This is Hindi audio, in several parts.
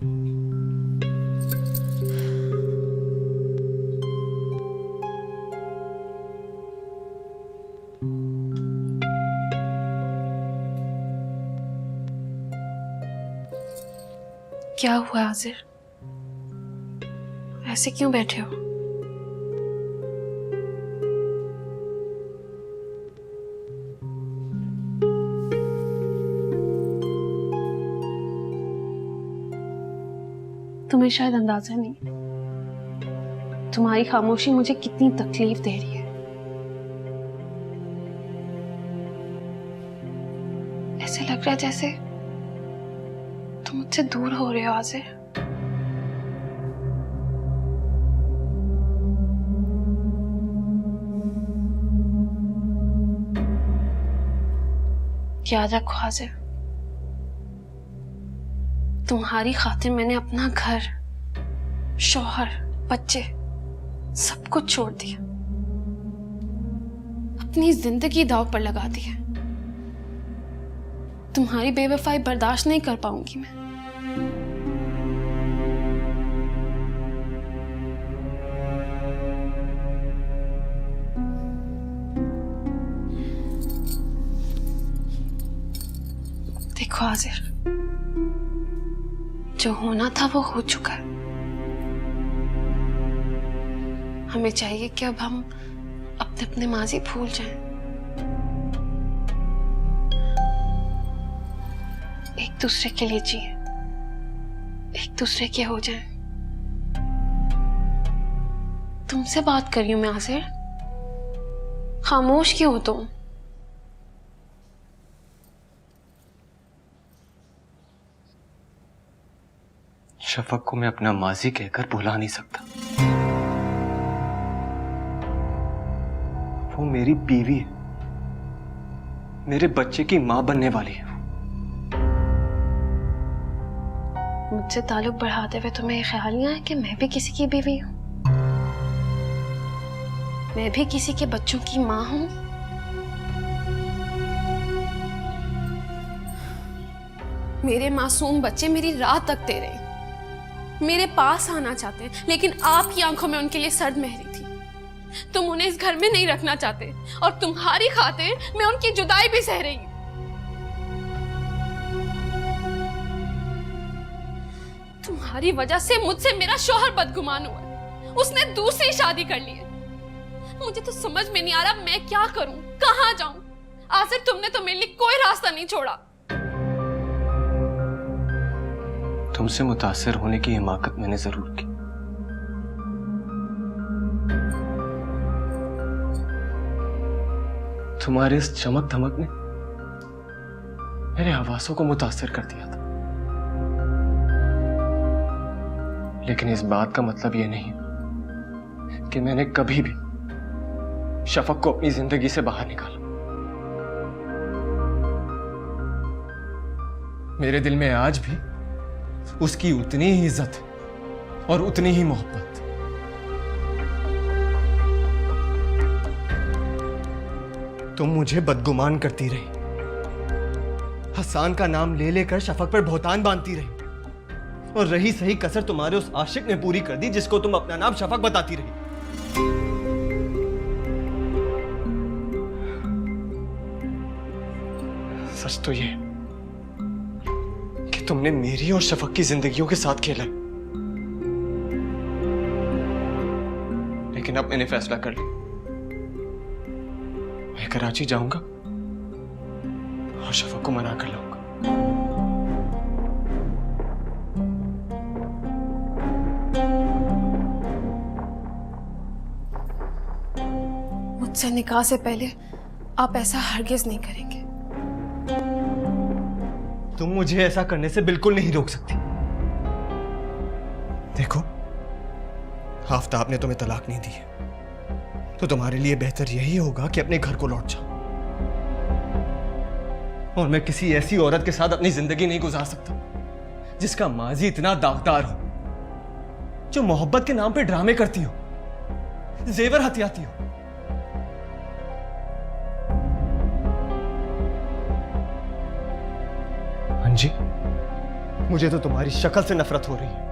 क्या हुआ आजिर? ऐसे क्यों बैठे हो? तुम्हें शायद अंदाजा नहीं, तुम्हारी खामोशी मुझे कितनी तकलीफ दे रही है। ऐसे लग रहा है जैसे तुम मुझसे दूर हो रहे हो आजिर। याद रखो आजिर, तुम्हारी खातिर मैंने अपना घर, शौहर, बच्चे सब कुछ छोड़ दिया, अपनी जिंदगी दांव पर लगा दी है। तुम्हारी बेवफाई बर्दाश्त नहीं कर पाऊंगी मैं। देखो आजिर, जो होना था वो हो चुका है। हमें चाहिए कि अब हम अपने अपने माजी भूल जाएं, एक दूसरे के लिए जिए, एक दूसरे के हो जाएं। तुमसे बात कर रही हूं मैं आजिर, खामोश क्यों हो तुम? शफक को मैं अपना माजी कहकर भुला नहीं सकता। वो मेरी बीवी है, मेरे बच्चे की मां बनने वाली है। मुझसे ताल्लुक बढ़ाते हुए तुम्हें ये ख्याल नहीं आया कि मैं भी किसी की बीवी हूं, मैं भी किसी के बच्चों की मां हूं? मेरे मासूम बच्चे मेरी राह तकते रहे, मेरे पास आना चाहते हैं, लेकिन आपकी आंखों में उनके लिए सर्द मेहरी थी। तुम उन्हें इस घर में नहीं रखना चाहते और तुम्हारी खातिर मैं उनकी जुदाई भी सह रही हूं। तुम्हारी वजह से मुझसे मेरा शौहर बदगुमान हुआ है, उसने दूसरी शादी कर ली है। मुझे तो समझ में नहीं आ रहा मैं क्या करूं, कहां जाऊं। आसिर तुमने तो मेरे लिए कोई रास्ता नहीं छोड़ा। तुमसे मुतासिर होने की हिमाकत मैंने जरूर की, तुम्हारे इस चमक धमक ने मेरे हवासों को मुतासिर कर दिया था, लेकिन इस बात का मतलब यह नहीं कि मैंने कभी भी शफक को अपनी जिंदगी से बाहर निकाला। मेरे दिल में आज भी उसकी उतनी ही इज्जत और उतनी ही मोहब्बत। तुम मुझे बदगुमान करती रही, हसान का नाम ले लेकर शफक पर बहुतान बांधती रही, और रही सही कसर तुम्हारे उस आशिक ने पूरी कर दी जिसको तुम अपना नाम शफक बताती रही। सच तो ये कि तुमने मेरी और शफक की जिंदगियों के साथ खेला, लेकिन अब मैंने फैसला कर लिया, मैं कराची जाऊंगा और शफक को मना कर लाऊंगा। मुझसे निकाह से पहले आप ऐसा हरगिज नहीं करेंगे। तुम मुझे ऐसा करने से बिल्कुल नहीं रोक सकती। देखो, आफ्ताब ने तुम्हें तलाक नहीं दी है, तो तुम्हारे लिए बेहतर यही होगा कि अपने घर को लौट जाओ। और मैं किसी ऐसी औरत के साथ अपनी जिंदगी नहीं गुजार सकता जिसका माजी इतना दागदार हो, जो मोहब्बत के नाम पे ड्रामे करती हो, जेवर हथियाती हो। जी, मुझे तो तुम्हारी शक्ल से नफरत हो रही है।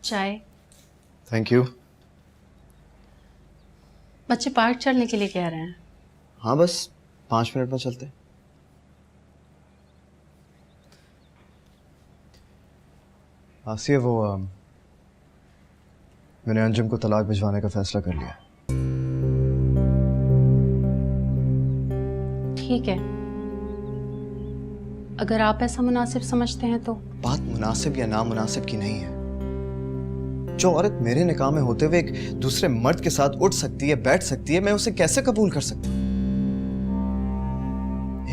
चाय। Thank you. बच्चे पार्क चलने के लिए कह रहे हैं। हाँ बस 5 मिनट में चलते। आसिया वो मैंने अंजुम को तलाक भिजवाने का फैसला कर लिया। ठीक है, अगर आप ऐसा मुनासिब समझते हैं तो। बात मुनासिब या नामुनासिब की नहीं है। जो औरत मेरे निकाह में होते हुए एक दूसरे मर्द के साथ उठ सकती है, बैठ सकती है, मैं उसे कैसे कबूल कर सकता हूं?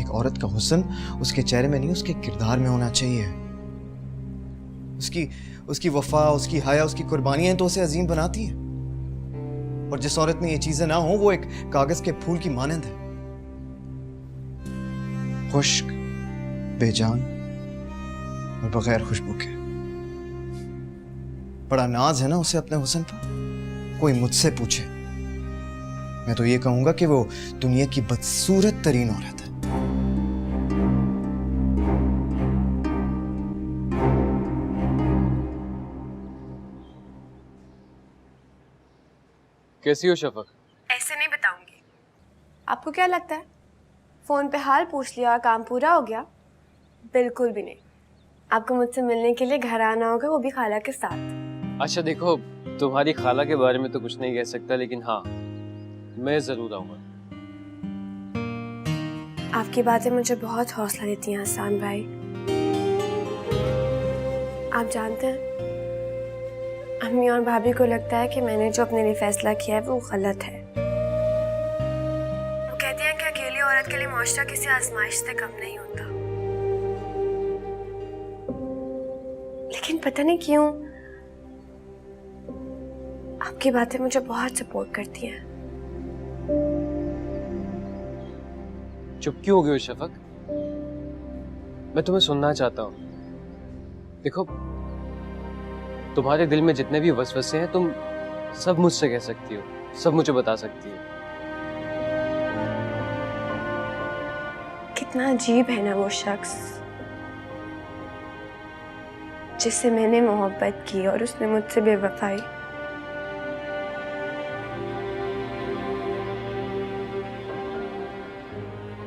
एक औरत का हुस्न उसके चेहरे में नहीं, उसके किरदार में होना चाहिए। उसकी वफा, उसकी हया, उसकी कुर्बानियां तो उसे अजीम बनाती हैं। और जिस औरत में ये चीजें ना हो वो एक कागज के फूल की मानंद है, खुश्क, बेजान और बगैर खुशबू के। बड़ा नाज है ना उसे अपने हुस्न पर। कोई मुझसे पूछे, मैं तो ये कहूंगा कि वो दुनिया की बदसूरत तरीन औरत है। कैसी हो शफक? ऐसे नहीं बताऊंगी। आपको क्या लगता है फोन पे हाल पूछ लिया और काम पूरा हो गया? बिल्कुल भी नहीं। आपको मुझसे मिलने के लिए घर आना होगा, वो भी खाला के साथ। अच्छा देखो, तुम्हारी खाला के बारे में तो कुछ नहीं कह सकता, लेकिन हाँ मैं जरूर आऊंगा। आपकी बातें मुझे बहुत हौसला देती हैं हसन भाई। आप जानते हैं, अम्मी और भाभी को लगता है कि मैंने जो अपने लिए फैसला किया है वो गलत है। वो कहती हैं कि अकेली औरत के लिए मुआशरा किसी आजमाइश से कम नहीं होता। लेकिन पता नहीं क्यों आपकी बातें मुझे बहुत सपोर्ट करती हैं। चुप क्यों हो गए हो शफक? मैं तुम्हें सुनना चाहता हूँ। देखो, तुम्हारे दिल में जितने भी वसवसे हैं तुम सब मुझसे कह सकती हो, सब मुझे बता सकती हो। कितना अजीब है ना वो शख्स जिससे मैंने मोहब्बत की और उसने मुझसे बेवफाई।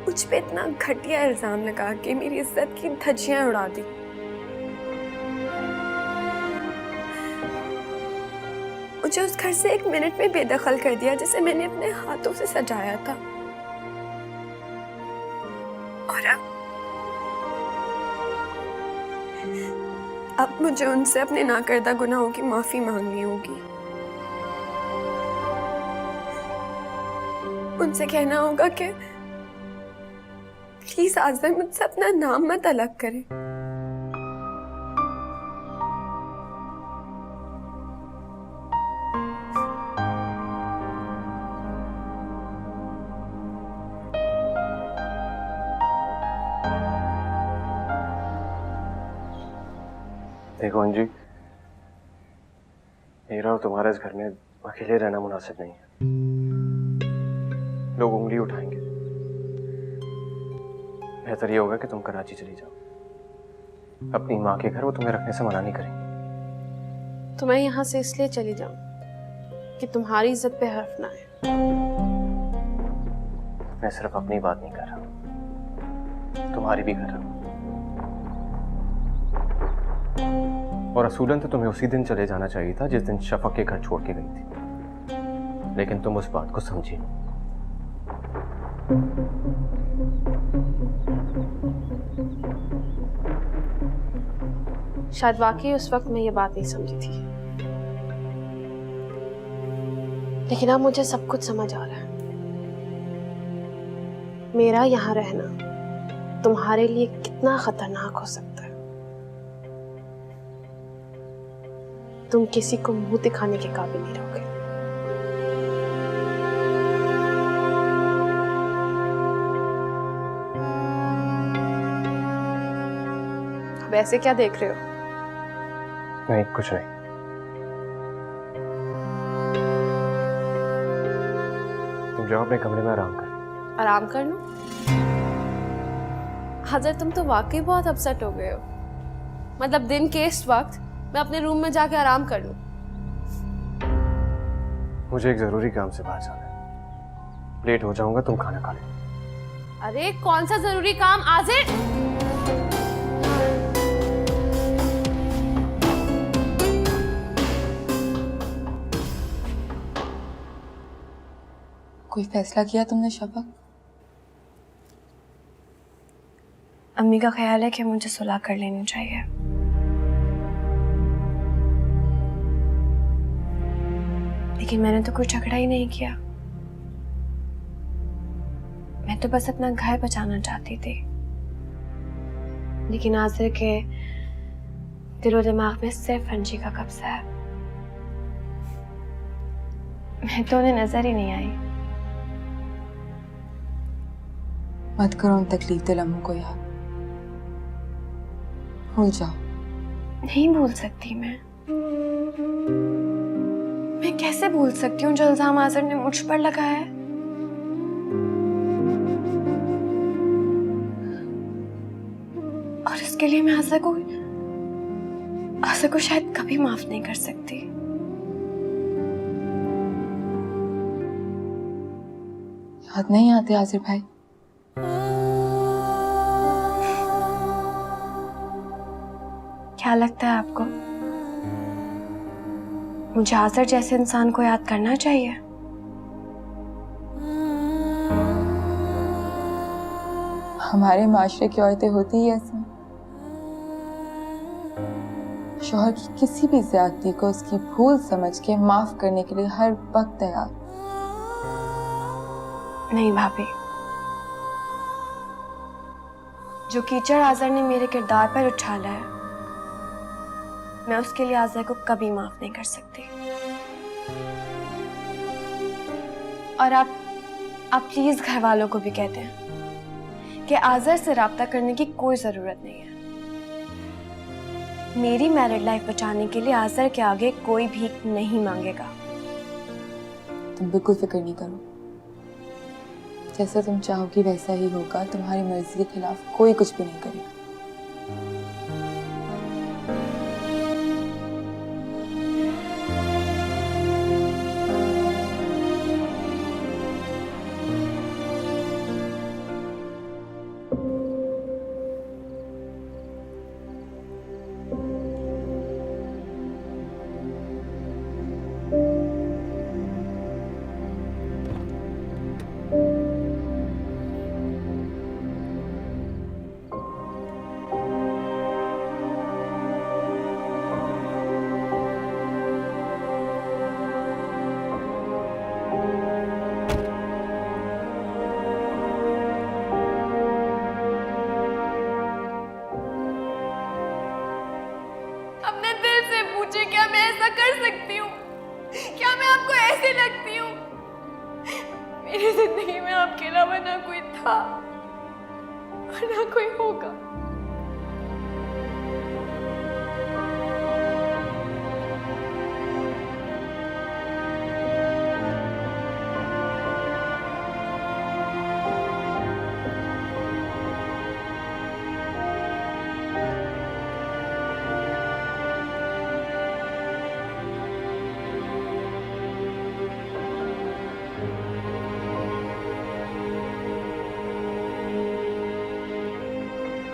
मुझ पे इतना घटिया इल्जाम लगा के मेरी इज्जत की धज्जियां उड़ा दी। मुझे उस घर से 1 मिनट में बेदखल कर दिया जिसे मैंने अपने हाथों से सजाया था। और अब मुझे उनसे अपने नाकर्दा गुनाहों की माफी मांगनी होगी। उनसे कहना होगा कि प्लीज आज़म मुझसे अपना नाम मत अलग करें। देखो अंजी, मेरा और तुम्हारा इस घर में अकेले रहना मुनासिब नहीं है। लोग उंगली उठाएंगे। बेहतर ये होगा कि तुम कराची चली जाओ। अपनी माँ के घर वो तुम्हें रखने से मना नहीं करेंगी। तो मैं यहाँ से इसलिए चली जाऊं कि तुम्हारी इज्जत पे हर्फ ना आए। मैं सिर्फ अपनी बात नहीं कर रहा, तुम्हारी भी कर रहा हूँ। और असूलन तो तुम्हें उसी दिन चले जाना चाहिए था जिस दिन शफक के घर छोड़ के गई थी, लेकिन तुम उस बात को समझी। शायद वाकई उस वक्त मैं ये बात नहीं समझी थी, लेकिन अब मुझे सब कुछ समझ आ रहा है। मेरा यहाँ रहना तुम्हारे लिए कितना खतरनाक हो सकता है। तुम किसी को मुंह दिखाने के काबिल नहीं रहोगे। अब ऐसे क्या देख रहे हो? नहीं, कुछ नहीं। तुम जाओ अपने कमरे में आराम कर। आराम कर लूं? हाजर, तुम तो वाकई बहुत अपसेट हो गए हो। मतलब दिन के इस वक्त मैं अपने रूम में जाके आराम कर लूं? मुझे एक जरूरी काम से बाहर जाना है। लेट हो जाऊंगा, तुम खाना खा लो। अरे कौन सा जरूरी काम आजिर? कोई फैसला किया तुमने शफक? अम्मी का ख्याल है कि मुझे सुलह कर लेनी चाहिए। लेकिन मैंने तो कोई झगड़ा ही नहीं किया। मैं तो बस अपना घर बचाना चाहती थी। लेकिन आजिर के दिलो दिमाग में सिर्फ अंजी का कब्जा है। मैं तो उन्हें नजर ही नहीं आई। मत करो उन तकलीफ दिल लम्हों को याद। भूल जाओ। नहीं भूल सकती मैं कैसे भूल सकती हूँ जो इल्जाम आजिर ने मुझ पर लगाया है। और इसके लिए मैं आजिर को शायद कभी माफ नहीं कर सकती। याद नहीं आते आजिर भाई? क्या लगता है आपको मुझे आजिर जैसे इंसान को याद करना चाहिए? हमारे माशरे की औरतें होती ही ऐसी। शौहर की किसी भी ज्यादती को उसकी भूल समझ के माफ करने के लिए हर वक्त तैयार। नहीं भाभी, जो कीचड़ आजिर ने मेरे किरदार पर उछाला है, मैं उसके लिए आजिर को कभी माफ नहीं कर सकती। और आप प्लीज घर वालों को भी कहते हैं कि आजिर से राब्ता करने की कोई जरूरत नहीं है। मेरी मैरिड लाइफ बचाने के लिए आजिर के आगे कोई भीख नहीं मांगेगा। तुम बिल्कुल फिक्र नहीं करो। जैसा तुम चाहोगी वैसा ही होगा। तुम्हारी मर्जी के खिलाफ कोई कुछ भी नहीं करेगा। अपने दिल से पूछे, क्या मैं ऐसा कर सकती हूँ? क्या मैं आपको ऐसी लगती हूँ? मेरी जिंदगी में आपके अलावा ना कोई था और ना कोई होगा।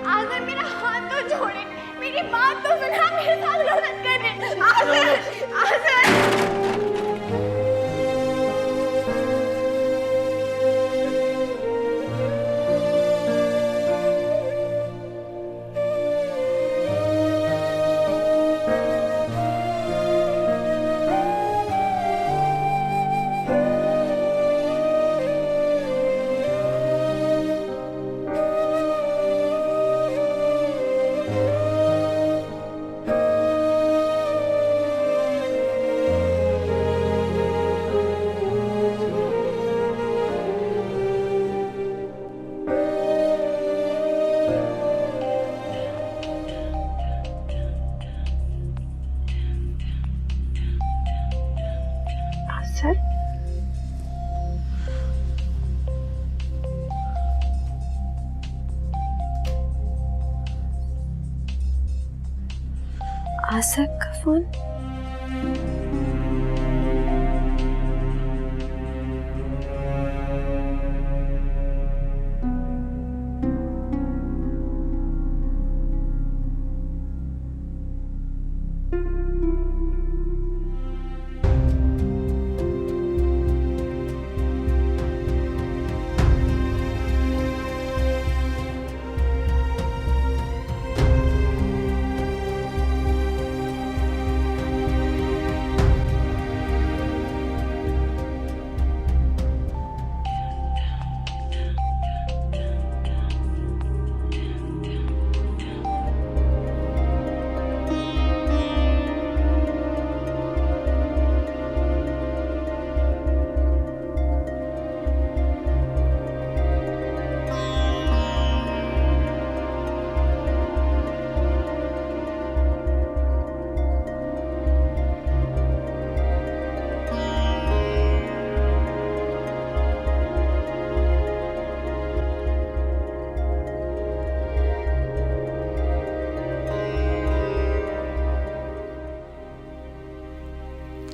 आजिर मेरा हाथ तो छोड़े, मेरी बात तो सुना, मेरे साथ गलत कर रहे। आजिर, आजिर। सर आसिफ का फोन।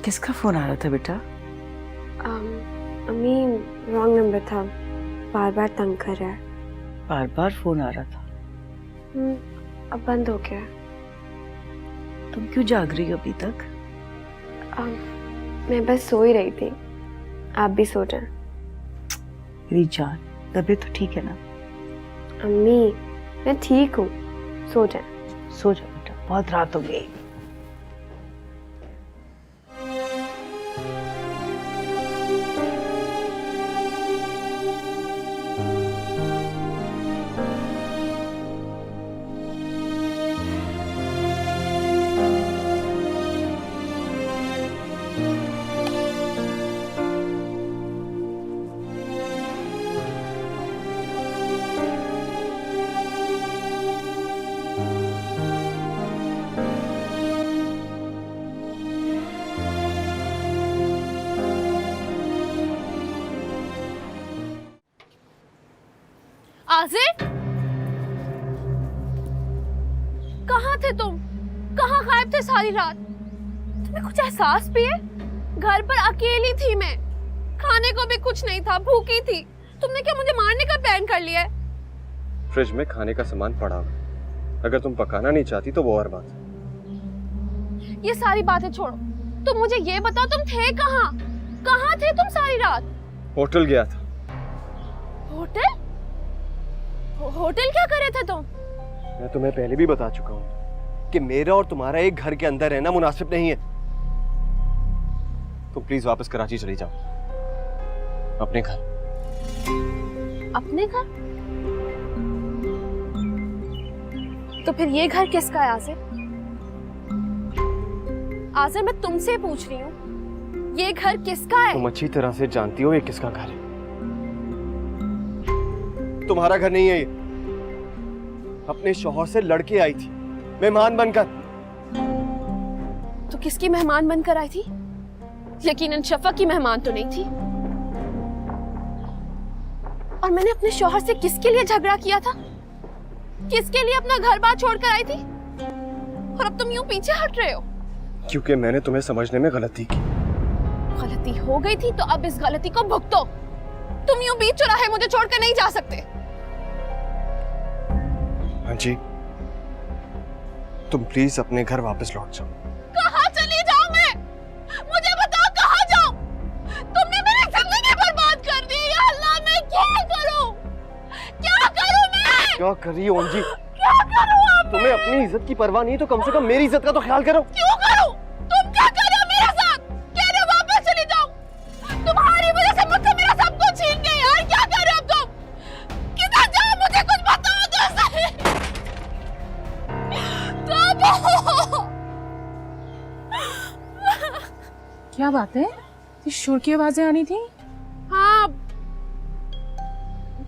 किसका फोन आ रहा था बेटा? अम्मी रॉन्ग नंबर था, बार बार तंग कर रहा है। बार बार फोन आ रहा था। अब बंद हो गया। तुम क्यों जाग रही हो अभी तक? मैं बस सो ही रही थी, आप भी सो जाएं। मेरी जान, तबीयत तो ठीक है ना? अम्मी मैं ठीक हूँ, सो जाएं। सो जा बेटा, बहुत रात हो गई। आसिफ, कहाँ थे तुम? कहाँ गायब थे सारी रात? तुम्हें कुछ एहसास भी है? घर पर अकेली थी मैं, खाने को भी कुछ नहीं था, भूखी थी। तुमने क्या मुझे मारने का प्लान कर लिया है? फ्रिज में खाने का सामान पड़ा हुआ, अगर तुम पकाना नहीं चाहती तो वो और बात। ये सारी बातें छोड़ो, तुम मुझे ये बताओ तुम थे कहाँ? कहाँ थे तुम सारी रात? होटल गया था। होटल? होटल क्या कर रहे थे तुम? मैं तुम्हें पहले भी बता चुका हूँ कि मेरा और तुम्हारा एक घर के अंदर रहना मुनासिब नहीं है। तुम प्लीज वापस कराची चली जाओ, अपने घर। अपने घर? तो फिर ये घर किसका है आसिफ? आसिफ मैं तुमसे पूछ रही हूँ, ये घर किसका है? तुम अच्छी तरह से जानती हो ये किसका घर है। तुम्हारा घर नहीं है ये। अपने शौहर से लड़के आई थी मेहमान बनकर। तो किसकी मेहमान बनकर आई थी? यकीनन शफक की मेहमान तो नहीं थी। और मैंने अपने शौहर से किसके लिए झगड़ा किया था? किसके लिए अपना घर बार छोड़कर आई थी? और अब तुम यूं पीछे हट रहे हो। क्योंकि मैंने तुम्हें समझने में गलती की। गलती हो गई थी तो अब इस गलती को भुगतो। तुम यूं बीच चौराहे मुझे छोड़कर नहीं जा सकते। हाँ जी, तुम प्लीज अपने घर वापस लौट जाओ। कहाँ चली जाऊं मैं? मुझे बताओ कहाँ जाऊं? तुमने मेरी जिंदगी बर्बाद कर दी। या अल्लाह, मैं क्या करूं? क्या करूं मैं? क्या कर रही हो अंजी? क्या करूं अब? तुम्हें अपनी इज्जत की परवाह नहीं तो कम से कम मेरी इज्जत का तो ख्याल करो। क्यों करूं? तुम क्या कर रहे हो मेरे साथ? कह रहे हो वापस चली जाऊं? तुम्हारी वजह से मुझसे मेरा सब कुछ छीन गए यार। क्या कर रहे हो तुम? किधर जाऊं? मुझे कुछ बताओ तो सही। क्या बात है? इस शोर की आवाजें आनी थी। हाँ,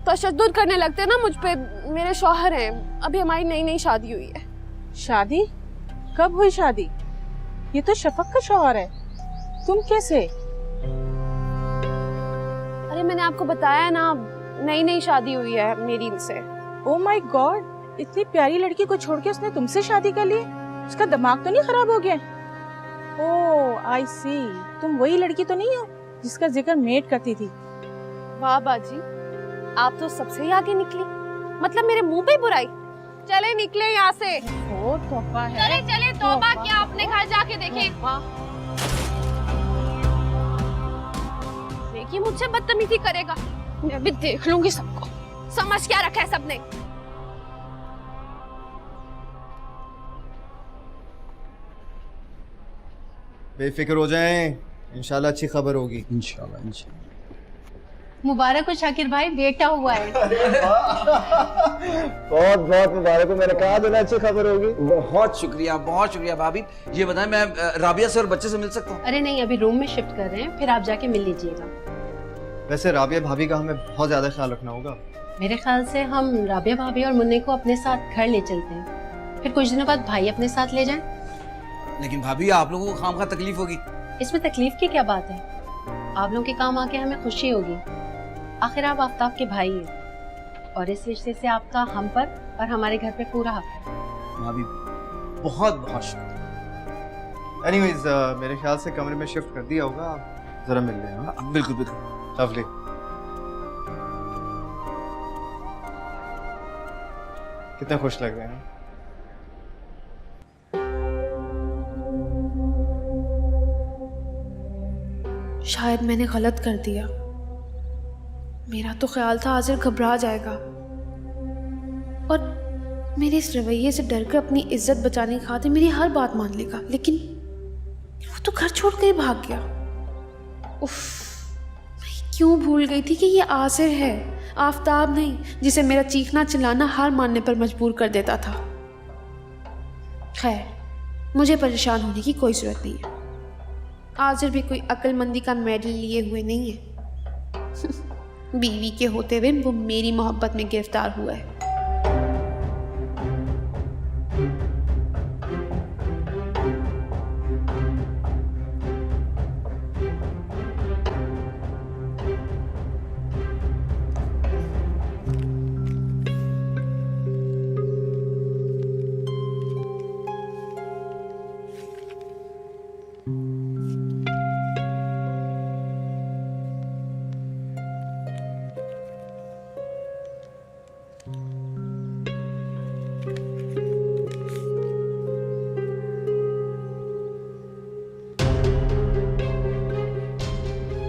तशद्दुद करने लगते हैं ना मुझ पे। मेरे शौहर हैं, अभी हमारी नई नई शादी हुई है। शादी? कब हुई शादी? ये तो शफक का शौहर है। तुम कैसे? अरे मैंने आपको बताया ना, नई नई शादी हुई है मेरी इनसे। ओ माय गॉड, इतनी प्यारी लड़की को छोड़ के उसने तुमसे शादी कर ली? उसका दिमाग तो नहीं खराब हो गया? ओह आई सी, तुम वही लड़की तो नहीं हो जिसका जिक्र मेट करती थी? वाह बाजी, आप तो सबसे ही आगे निकली। मतलब मेरे मुंह पे बुराई। चले निकले यहाँ से। ओ तौबा है। चले चले, तौबा क्या, अपने घर जाके देखें। देखिए मुझसे बदतमीजी करेगा, मैं भी देख लूंगी सबको। समझ क्या रखा है सबने? बेफिक्र हो जाएं, इंशाल्लाह अच्छी खबर होगी। इंशाल्लाह इंशाल्लाह। मुबारक हो शाकिर भाई, बेटा हुआ है। बहुत बहुत मुबारक हो, मैंने कहा था ना अच्छी खबर होगी। बहुत शुक्रिया भाभी। ये बताएं, मैं राबिया से और बच्चे से मिल सकता हूँ? अरे नहीं, अभी रूम में शिफ्ट कर रहे हैं, फिर आप जाके मिल लीजिएगा। वैसे राबिया भाभी का हमें बहुत ज्यादा ख्याल रखना होगा। मेरे ख्याल से हम राबिया भाभी और मुन्ने को अपने साथ घर ले चलते हैं, फिर कुछ दिनों बाद भाई अपने साथ ले जाएं। लेकिन भाभी आप लोगों को खामखा तकलीफ होगी। इसमें तकलीफ की क्या बात है? आप लोगों के काम आके हमें खुशी होगी। आखिर आप आफ्ताब के भाई हैं और इस रिश्ते से आपका हम पर और हमारे घर पे पूरा हक है। भाभी बहुत बहुत शुक्रिया। एनीवेज मेरे ख्याल से कमरे में शिफ्ट कर दिया होगा, आप जरा मिल लें। हाँ बिल्कुल बिल्कुल। लवली। कितने खुश लग रहे हैं। शायद मैंने गलत कर दिया। मेरा तो ख्याल था आजिर घबरा जाएगा और मेरे इस रवैये से डरकर अपनी इज्जत बचाने की खातिर मेरी हर बात मान लेगा, लेकिन वो तो घर छोड़ कर ही भाग गया। उफ, मैं क्यों भूल गई थी कि ये आसिर है, आफ्ताब नहीं, जिसे मेरा चीखना चिल्लाना हार मानने पर मजबूर कर देता था। खैर, मुझे परेशान होने की कोई जरूरत नहीं है। आजिर भी कोई अक्लमंदी का मेडल लिए हुए नहीं है। बीवी के होते हुए वो मेरी मोहब्बत में गिरफ्तार हुआ है।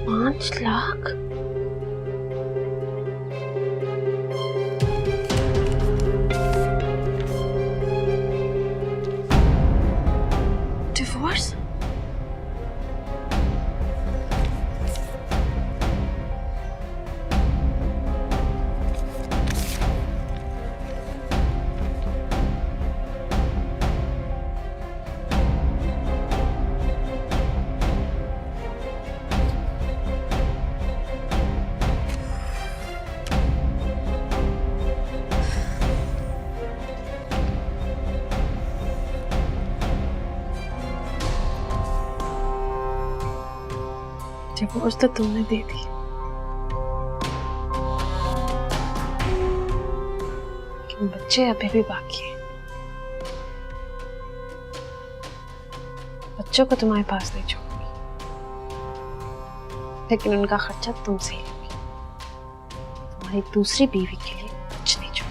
$5 लाख? डिवोर्स? डिवोर्स तो तुमने दे दी, लेकिन बच्चे अभी भी बाकी हैं। बच्चों को तुम्हारे पास नहीं छोड़ूंगी, लेकिन उनका खर्चा तुमसे ही लूंगी। तुम्हारी दूसरी बीवी के लिए कुछ नहीं छोड़ूंगी।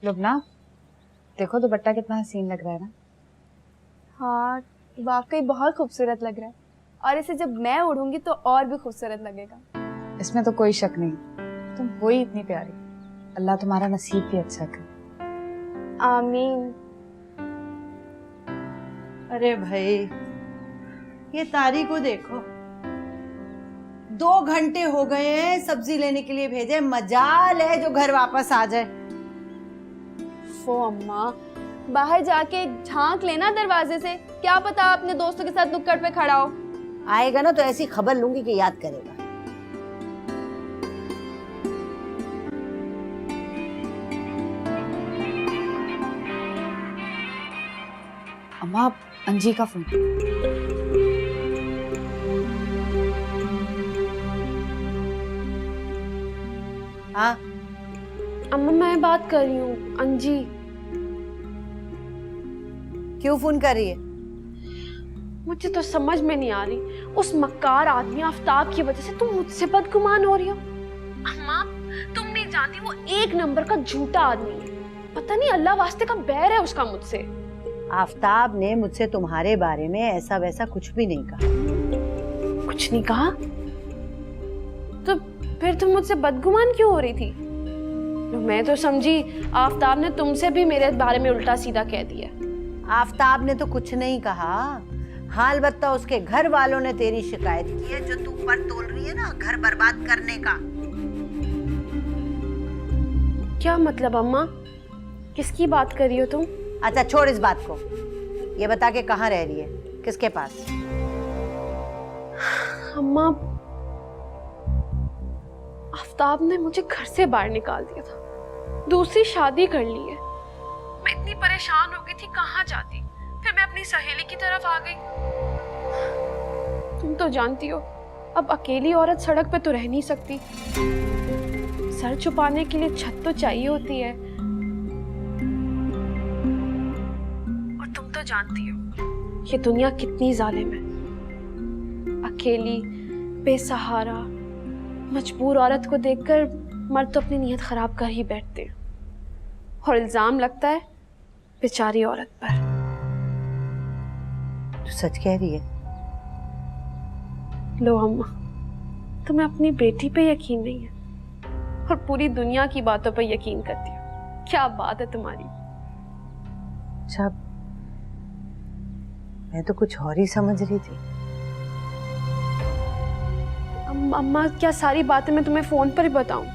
लुबना, देखो दुपट्टा कितना हसीन लग रहा है ना। हाँ वाकई बहुत खूबसूरत लग रहा है, और इसे जब मैं उड़ूंगी तो और भी खूबसूरत लगेगा। इसमें तो कोई शक नहीं, तुम हो ही इतनी प्यारी। अल्लाह तुम्हारा नसीब भी अच्छा करे। आमीन। अरे भाई, ये तारी को देखो, 2 घंटे हो गए हैं सब्जी लेने के लिए भेजे, मजाल है जो घर वापस आ जाए। वो अम्मा, बाहर जाके झांक लेना दरवाजे से, क्या पता अपने दोस्तों के साथ नुक्कड़ पे खड़ा हो। आएगा ना तो ऐसी खबर लूंगी कि याद करेगा। अम्मा, अंजी का फोन। हाँ अम्मा मैं बात कर रही हूँ, अंजी। क्यों फोन कर रही है? मुझे तो समझ में नहीं आ रही, उस मक्कार आदमी आफ्ताब की वजह से तुम मुझसे बदगुमान हो रही हो। अम्मा तुम नहीं जानती, वो 1 नंबर का झूठा आदमी है। पता नहीं अल्लाह वास्ते का बैर है उसका मुझसे। आफ्ताब ने मुझसे तुम्हारे बारे में ऐसा वैसा कुछ भी नहीं कहा। कुछ नहीं कहा? तो फिर तुम मुझसे बदगुमान क्यों हो रही थी? मैं तो समझी आफ्ताब ने तुमसे भी मेरे बारे में उल्टा सीधा कह दिया। आफ्ताब ने तो कुछ नहीं कहा, हाँ अलबत्ता उसके घर वालों ने तेरी शिकायत की है, जो तू पर तोल रही है ना घर बर्बाद करने का। क्या मतलब अम्मा, किसकी बात कर रही हो तुम? अच्छा छोड़ इस बात को, ये बता के कहाँ रह रही है, किसके पास? अम्मा आफ्ताब ने मुझे घर से बाहर निकाल दिया था, दूसरी शादी कर ली है। मैं इतनी परेशान हो गई थी, कहाँ जाती, फिर मैं अपनी सहेली की तरफ आ गई। तुम तो जानती हो अब अकेली औरत सड़क पे तो रह नहीं सकती, सर छुपाने के लिए छत तो चाहिए होती है। और तुम तो जानती हो ये दुनिया कितनी जालिम है। अकेली बेसहारा मजबूर औरत को देखकर मर्द तो अपनी नीयत खराब कर ही बैठते हैं, और इल्जाम लगता है बेचारी औरत पर। तू सच कह रही है? लो अम्मा, तुम्हें अपनी बेटी पे यकीन नहीं है और पूरी दुनिया की बातों पर यकीन करती हो। क्या बात है तुम्हारी। अच्छा, मैं तो कुछ और ही समझ रही थी। अम्मा क्या सारी बातें मैं तुम्हें फोन पर ही बताऊं?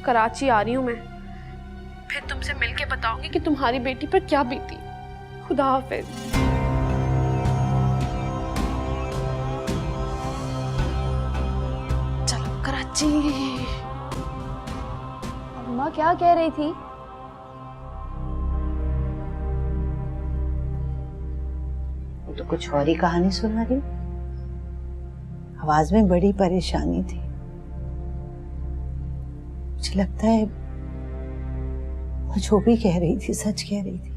कराची आ रही हूं मैं, फिर तुमसे मिलके बताऊंगी कि तुम्हारी बेटी पर क्या बीती। खुदा हाफिज। चलो कराची। अम्मा क्या कह रही थी? वो तो कुछ और ही कहानी सुना रही, आवाज में बड़ी परेशानी थी। मुझे लगता है वो जो भी कह रही थी सच कह रही थी।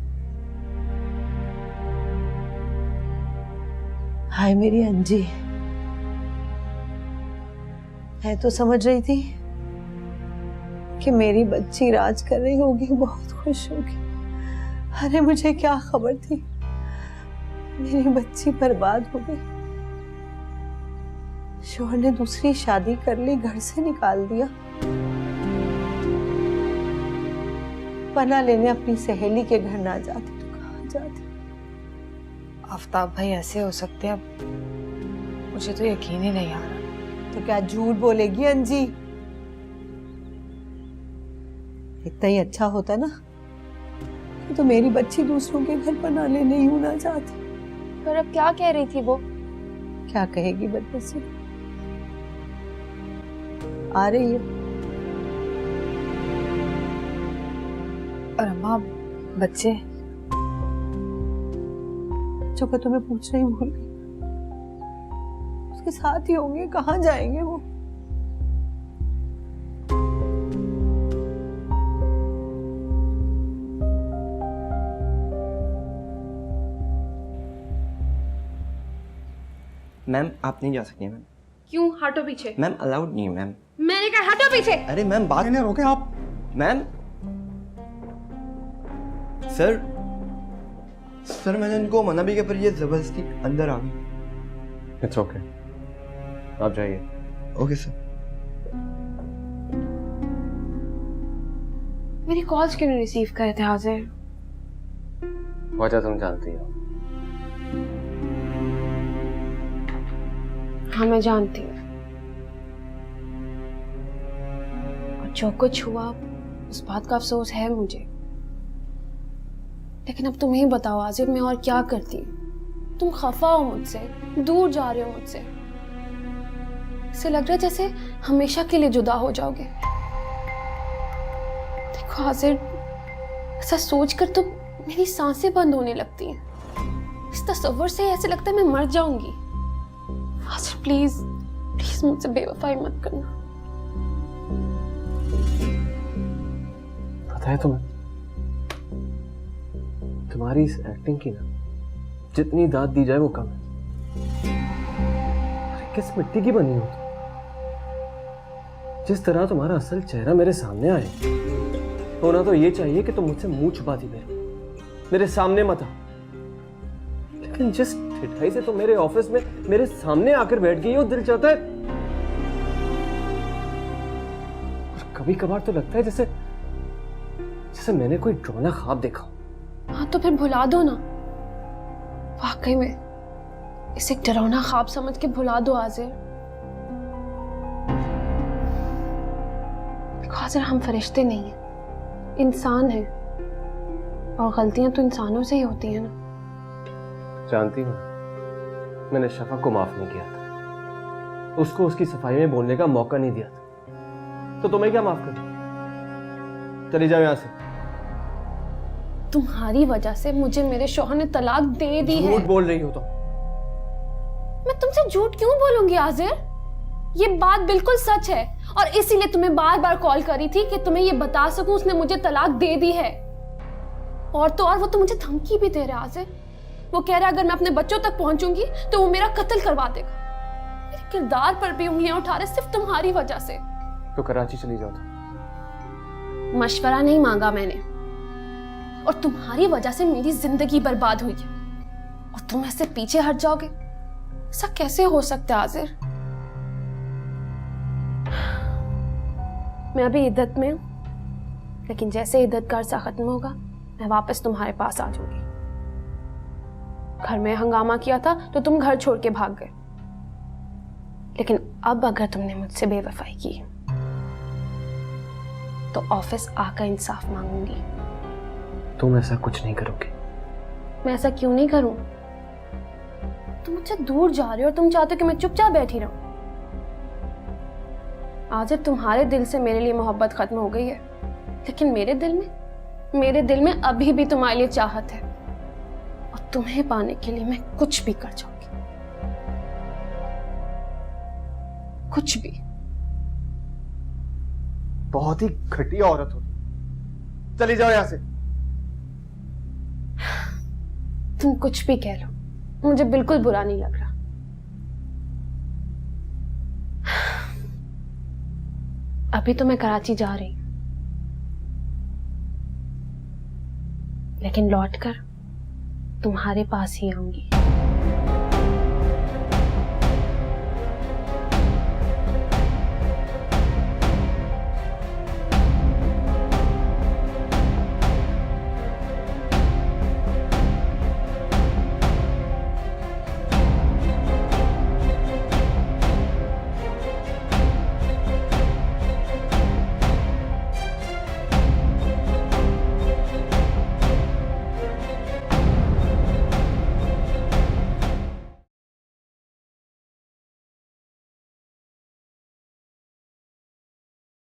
हाय मेरी अंजी, मैं तो समझ रही थी कि मेरी बच्ची राज कर रही होगी, बहुत खुश होगी। अरे मुझे क्या खबर थी मेरी बच्ची बर्बाद हो गई। शोहर ने दूसरी शादी कर ली, घर से निकाल दिया। पना लेने अपनी सहेली के घर ना जाती तो कहाँ जाती? आफ्ताब भाई ऐसे हो सकते हैं? अब मुझे तो यकीन ही नहीं आ रहा। तो क्या झूठ बोलेगी अंजी? इतना ही अच्छा होता ना तो मेरी बच्ची दूसरों के घर पना लेने यूं ना जाती। पर अब क्या कह रही थी वो? क्या कहेगी बदनसीब, आ रही है। और अम्मा बच्चे? बच्चों का तो मैं पूछना ही भूल गई, उसके साथ ही होंगे, कहाँ जाएंगे वो? मैम आप नहीं जा सकती मैम। क्यों? हटो पीछे। मैम अलाउड नहीं है मैम। मैंने कहा हटो पीछे। अरे मैम बात नहीं रोके आप। मैम सर मैंने इनको मना भी किया पर ये जबरदस्ती अंदर आ गई। इट्स ओके, आप जाइए। Okay sir. मेरी कॉल्स क्यों नहीं रिसीव करे थे हाजिर? वजह तुम जानती हो। हाँ मैं जानती हूँ, और जो कुछ हुआ उस बात का अफसोस है मुझे। लेकिन अब तुम ही बताओ आजिब, मैं और क्या करती? तुम खफा हो मुझसे, दूर जा रहे हो मुझसे। ऐसे लग रहा है जैसे हमेशा के लिए जुदा हो जाओगे। देखो आजिब, ऐसा सोचकर तो मेरी सांसें बंद होने लगती हैं। इस तस्वर से ऐसे लगता है मैं मर जाऊंगी। आजिब प्लीज प्लीज मुझसे बेवफाई मत करना। पता है तुम्हें, तुम्हारी इस एक्टिंग की ना जितनी दाद दी जाए वो कम है। अरे किस मिट्टी की बनी हो तुम? जिस तरह तुम्हारा असल चेहरा मेरे सामने आए, होना तो ये चाहिए कि तुम मुझसे मुंह छुपाती मेरे सामने मत आ। लेकिन जिस ठिठाई से तुम मेरे ऑफिस में मेरे सामने आकर बैठ गई हो, दिल चाहता है। और कभी कभार तो लगता है जैसे मैंने कोई डरावना ख्वाब देखा। हाँ तो फिर भुला दो ना। वाकई में इसे एक डरावना ख्वाब समझ के भुला दो आजिर। आजिर हम फरिश्ते नहीं हैं, इंसान हैं, और गलतियां तो इंसानों से ही होती हैं ना। जानती हूँ, मैंने शफक को माफ नहीं किया था, उसको उसकी सफाई में बोलने का मौका नहीं दिया था, तो तुम्हें क्या माफ कर? चली जाओ यहां से। तुम्हारी वजह से मुझे मेरे शौहर ने तलाक दे दी है। झूठ बोल रही हो तुम। मैं तुमसे झूठ क्यों बोलूंगी आजिर? ये बात बिल्कुल सच है, और इसीलिए तुम्हें बार बार कॉल करी थी कि तुम्हें ये बता सकूं उसने मुझे तलाक दे दी है। और तो और वो तो मुझे धमकी भी दे रहा है आजिर। वो कह रहा है अगर मैं अपने बच्चों तक पहुंचूंगी तो वो मेरा कत्ल करवा देगा। मेरे किरदार पर भी उंगलियां उठा रहे सिर्फ तुम्हारी वजह से। तो कराची चली जाओ तुम। मशवरा नहीं मांगा मैंने, और तुम्हारी वजह से मेरी जिंदगी बर्बाद हुई है, और तुम ऐसे पीछे हट जाओगे? ऐसा कैसे हो सकता है आजिर? मैं अभी इद्दत में हूं, लेकिन जैसे इद्दत का अरसा खत्म होगा मैं वापस तुम्हारे पास आ जाऊंगी। घर में हंगामा किया था तो तुम घर छोड़ के भाग गए, लेकिन अब अगर तुमने मुझसे बेवफाई की तो ऑफिस आकर इंसाफ मांगूंगी। तुम ऐसा कुछ नहीं करोगे। मैं ऐसा क्यों नहीं करूं? तुम मुझसे दूर जा रहे हो और तुम चाहते हो कि मैं चुपचाप बैठी रहूं। आज तुम्हारे दिल से मेरे लिए मोहब्बत खत्म हो गई है, लेकिन मेरे दिल में अभी भी तुम्हारे लिए चाहत है, और तुम्हें पाने के लिए मैं कुछ भी कर जाऊंगी, कुछ भी। बहुत ही घटिया औरत हो, चली जाओ यहां से। तुम कुछ भी कह लो, मुझे बिल्कुल बुरा नहीं लग रहा। अभी तो मैं कराची जा रही हूं, लेकिन लौटकर तुम्हारे पास ही आऊंगी।